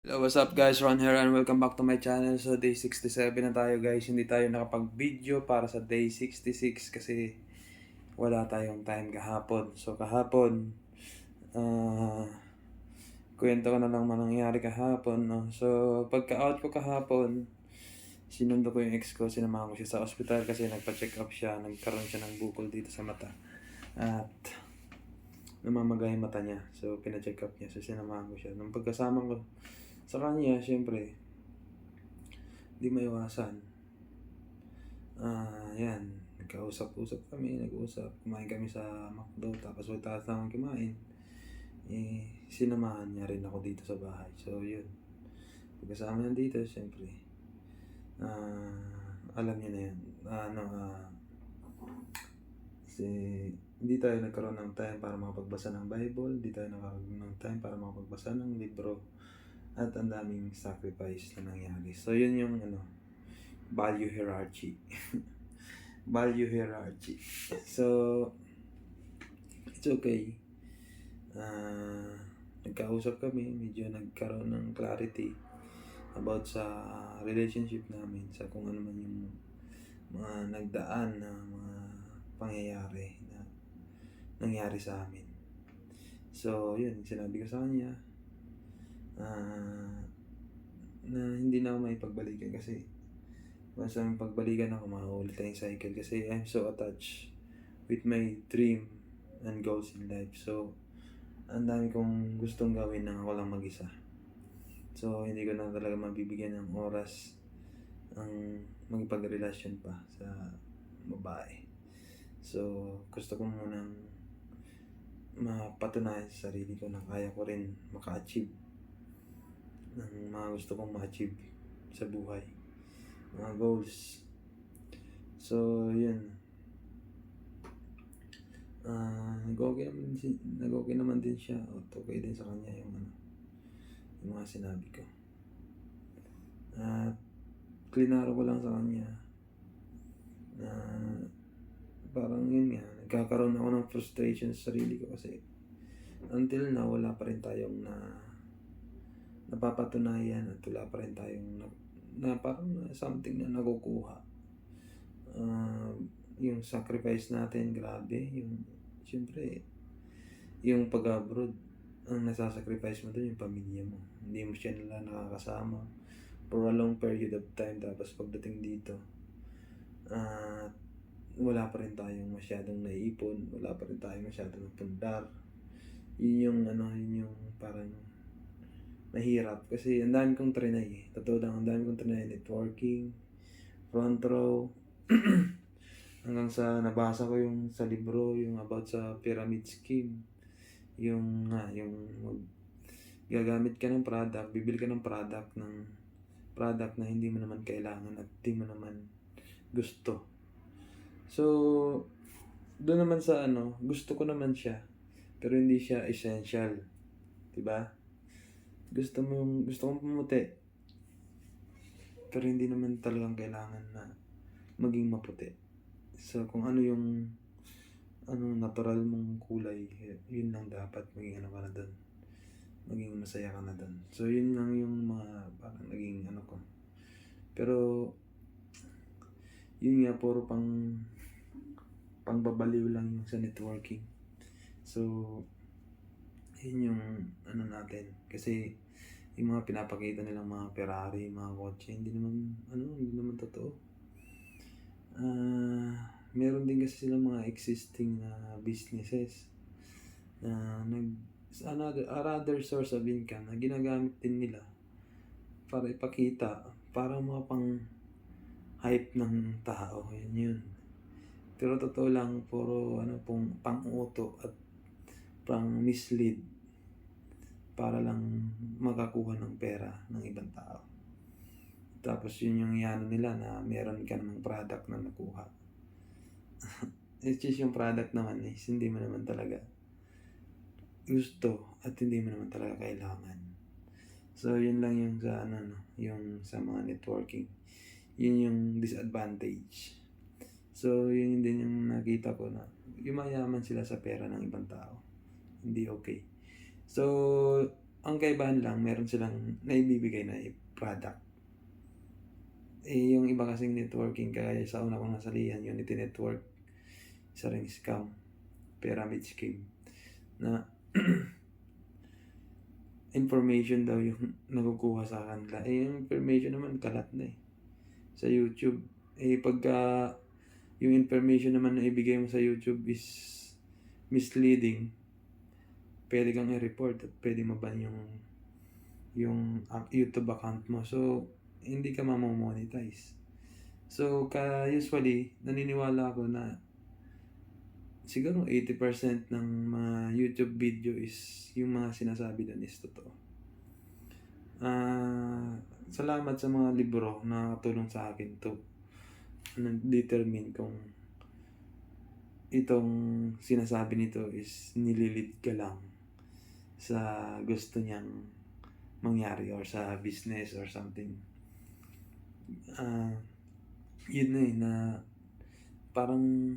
Hello, what's up guys? Ron here and welcome back to my channel. So day 67 na tayo guys. Hindi tayo nakapag-video para sa day 66 kasi wala tayong time kahapon. So kahapon, kwento ko na lang manangyari kahapon. No? So pagka-out ko kahapon, sinundo ko yung ex ko. Sinamahan ko siya sa ospital kasi nagpa-check up siya. Nagkaroon siya ng bukol dito sa mata. At namamagay yung mata niya. So pina-check up niya. So sinamahan ko siya. Nung pagkasama ko sa kanya, syempre, di maiwasan. Yan. Nagkausap-usap kami, nag-usap. Kumain kami sa McDo, tapos wala naman kumain. Sinamahan niya rin ako dito sa bahay. So, yun. Pagkasama niya dito, syempre, alam niya na yun. Kasi hindi tayo nagkaroon ng time para makapagbasa ng Bible, hindi tayo nagkaroon ng time para makapagbasa ng libro, at ang daming sacrifice na nangyari. So, yun yung value hierarchy. Value hierarchy. So, it's okay. Nagkausap kami, medyo nagkaroon ng clarity about sa relationship namin, sa kung ano man yung mga nagdaan na mga pangyayari na nangyari sa amin. So, yun, sinabi ko sa kanya na hindi na ako may pagbalikan kasi basta may pagbalikan ako, mauulit na yung cycle kasi I'm so attached with my dream and goals in life. So, ang dami kong gustong gawin nang ako lang mag-isa. So, hindi ko na talaga mabibigyan ng oras ang magpagrelasyon pa sa babae. So, gusto ko munang mapatunayan sa sarili ko na kaya ko rin maka-achieve ng mga gusto kong ma-achieve sa buhay, mga goals. So, yun. Nag-okay naman din siya. Okay din sa kanya yung mga sinabi ko. At klinaro ko lang sa kanya na parang yun nga, nagkakaroon ako ng frustration sa sarili ko kasi until now, wala pa rin tayong napapatunayan at wala pa rin tayong na parang something na nakukuha. Yung sacrifice natin, grabe. Siyempre, yung pag-abroad, ang nasasacrifice mo doon yung pamilya mo. Hindi mo siya nila nakakasama for a long period of time. Tapos pagdating dito, wala pa rin tayong masyadong naiipon, wala pa rin tayong masyadong napundar. Yun yung parang mahirap kasi ang dami kong trinay. Totoo lang, ang dami kong trinay. Networking, front row, hanggang sa nabasa ko yung sa libro, yung about sa pyramid scheme. Yung gagamit ka ng product, bibili ka ng product na hindi mo naman kailangan at hindi mo naman gusto. So, doon naman sa gusto ko naman siya, pero hindi siya essential. Diba? Gusto kong pumuti, pero hindi naman talagang kailangan na maging maputi. So, kung ano yung natural mong kulay, yun lang dapat maging ka na doon. Maging masaya ka na doon. So, yun lang yung mga parang naging ko. Pero, yun nga, puro pangbabaliw lang yung sa networking. So, yun yung natin. Kasi, yung mga pinapakita nilang mga Ferrari, mga kotse, hindi naman totoo. Meron din kasi silang mga existing na businesses na another source of income na ginagamit din nila para ipakita, para mga pang hype ng tao. Yun. Pero totoo lang, puro pang-uto at pang-mislead para lang makakuha ng pera ng ibang tao. Tapos yun yung nila na meron ka namang product na nakuha. It's just yung product naman hindi mo naman talaga gusto at hindi mo naman talaga kailangan. So yun lang yung sa yung sa mga networking. Yun yung disadvantage. So yun din yung nakita ko na yumayaman sila sa pera ng ibang tao. Hindi okay. So ang kaibahan lang, meron silang naibibigay na product. Yung iba kasing networking, kaya sa una kong nasalihan, Unity Network, isa ring scam, pyramid scheme, na information daw yung nakukuha sa kanila. Yung information naman, kalat na sa YouTube. Pagka yung information naman na ibigay mo sa YouTube is misleading, pwede kang i-report at pwede maban yung YouTube account mo. So, hindi ka mamamonetize. So, usually, naniniwala ako na siguro 80% ng mga YouTube video is yung mga sinasabi doon is totoo. Salamat sa mga libro na tulong sa akin to determine kung itong sinasabi nito is nililid ka lang sa gusto niyang mangyari or sa business or something. Yun na parang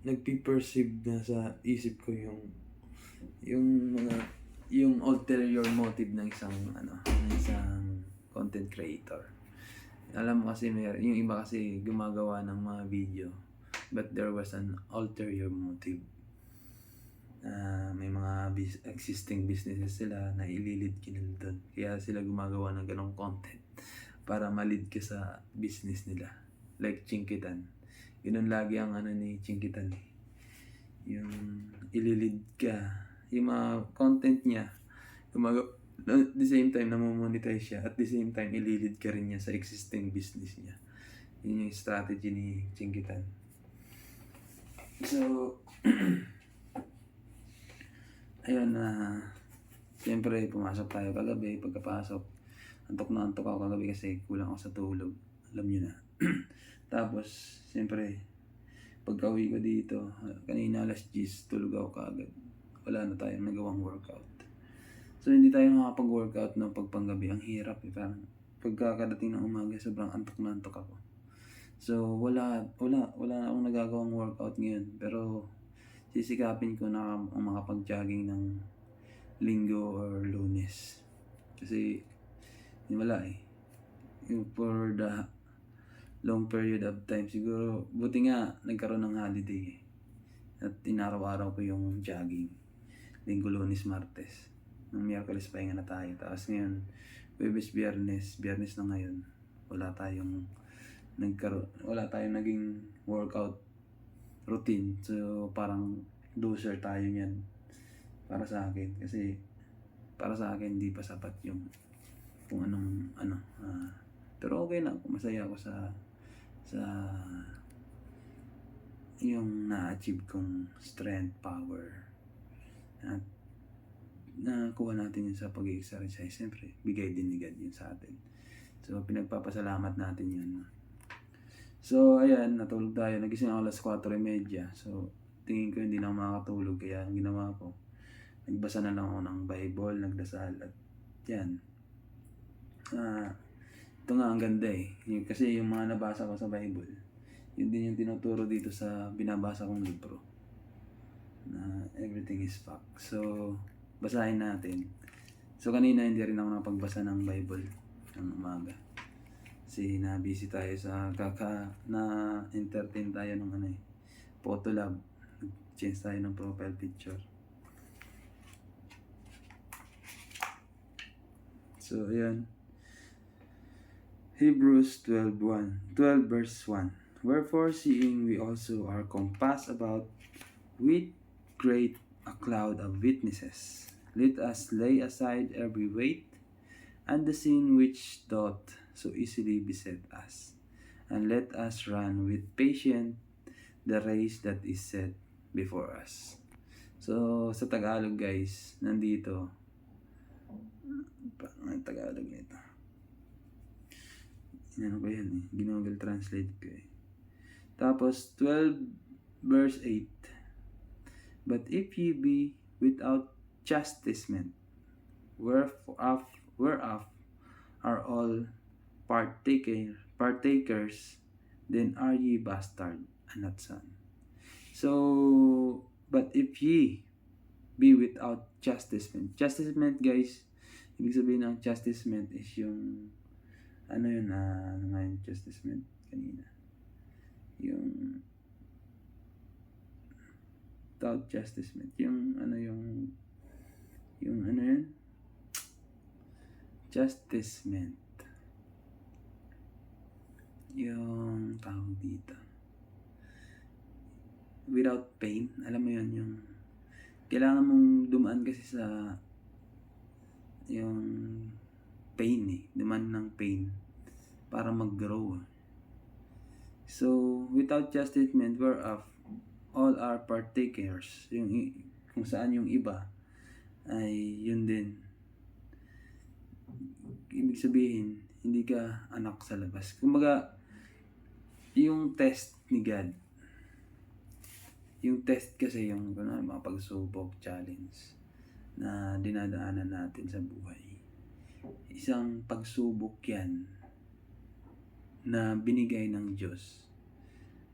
nagpi-perceive na sa isip ko yung ulterior motive ng isang content creator. Alam mo kasi yung iba kasi gumagawa ng mga video but there was an ulterior motive. May mga existing businesses sila na ililid kinil doon. Kaya sila gumagawa ng ganong content para malid ka sa business nila. Like Chinkitan. Yun lagi ang ni Chinkitan. Yung ililid ka. Yung mga content niya, at the same time namamonetize siya. At the same time, ililid ka rin niya sa existing business niya. Yun yung strategy ni Chinkitan. So, ayun siyempre pumasok tayo kagabi. Pagkapasok, antok ako kagabi kasi kulang ako sa tulog. Alam nyo na. Tapos, siyempre, pagka-uwi ko dito, kanina alas 10, tulog ako kaagad. Wala na tayong nagawang workout. So, hindi tayo makapag-workout ng pagpanggabi. Ang hirap Parang pagkakadating ng umaga, sobrang antok ako. So, wala akong nagagawang workout ngayon. Pero, sisikapin ko na makapag-jogging ng Linggo or Lunes. Kasi, wala for the long period of time, siguro, buti nga, nagkaroon ng holiday. At inaraw-araw ko yung jogging. Linggo, Lunes, Martes. Ng Miyerkules pahinga na tayo. Tapos ngayon, Huwebes, Biyernes na ngayon. Wala tayong naging workout routine. So, parang loser tayo niyan para sa akin. Kasi, para sa akin, hindi pa sapat yung kung pero okay na. Masaya ako sa yung na-achieve kong strength, power. At nakuha natin yun sa pag-exercise. Siyempre, bigay din ni God yun sa atin. So, pinagpapasalamat natin yun. So, ayan, natulog tayo. Nagising ako alas 4:30. So, tingin ko hindi na ako makakatulog. Kaya, ang ginawa ko, nagbasa na lang ako ng Bible, nagdasal, at yan. Ito nga, ang ganda Kasi yung mga nabasa ko sa Bible, yun din yung tinuturo dito sa binabasa kong libro. Na everything is fact. So, basahin natin. So, kanina hindi rin ako nakapagbasa ng Bible ng umaga. Kasi na-busy tayo sa na-entertain tayo ng Photo Lab. Change tayo ng profile picture. So, ayan. Hebrews 12 verse 1. Wherefore, seeing we also are compassed about with great a cloud of witnesses, let us lay aside every weight and the sin which doth so easily beset us, and let us run with patience the race that is set before us. So, sa Tagalog guys, nandito, ang Tagalog nito. Ano ba yan Ginoogle Translate ko Tapos, 12 verse 8. But if ye be without chastisement, whereof are all partakers, then are ye bastard and not son. So, but if ye be without chastisement. Chastisement, guys, ibig sabihin ng chastisement is yung ano yun, ano nga yung chastisement kanina, yung without chastisement, yung ano ano yun, chastisement, yung tawag dito, without pain. Alam mo yun, yung kailangan mong dumaan kasi sa yung pain dumaan ng pain para mag-grow. So without chastisement whereof all are partakers, yung kung saan yung iba ay yun din, ibig sabihin hindi ka anak sa labas. Kumbaga yung test ni God, yung test kasi yung mga pagsubok, challenge na dinadaanan natin sa buhay, isang pagsubok yan na binigay ng Diyos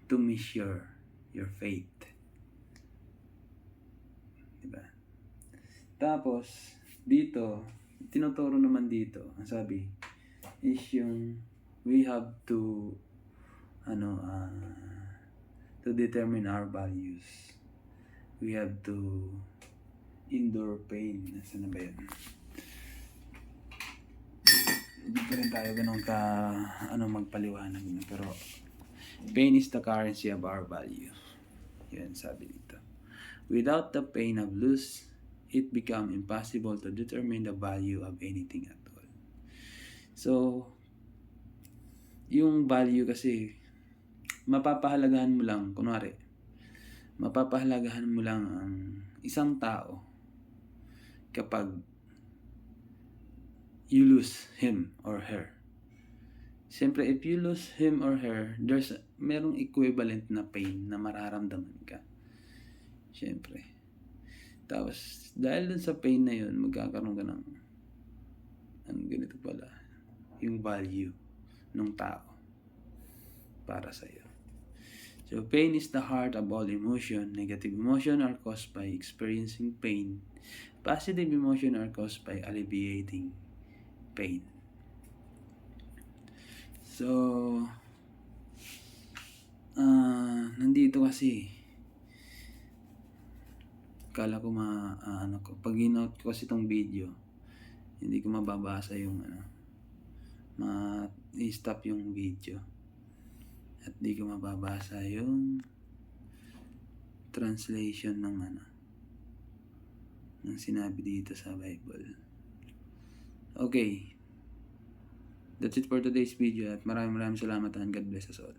to measure your faith, diba? Tapos dito tinuturo naman dito, ang sabi is yung we have to to determine our values. We have to endure pain. Nasaan na ba yun? Hindi pa rin tayo ganun ka magpaliwanag, pero pain is the currency of our value. Yan sabi dito. Without the pain of loss, it become impossible to determine the value of anything at all. So yung value kasi mapapahalagahan mo lang, kunwari mapapahalagahan mo lang ang isang tao kapag you lose him or her. Siyempre, if you lose him or her, merong equivalent na pain na mararamdaman ka. Siyempre. Tapos, dahil dun sa pain na yun, magkakaroon ka ng ganito pala, yung value ng tao para sa'yo. So, pain is the heart of all emotion. Negative emotion are caused by experiencing pain. Positive emotion are caused by alleviating pain. So, nandito kasi, kala ko pag in-out ko kasi itong video, hindi ko mababasa yung i-stop yung video. At di ko mababasa yung translation ng ng sinabi dito sa Bible. Okay. That's it for today's video at maraming salamat and God bless us all.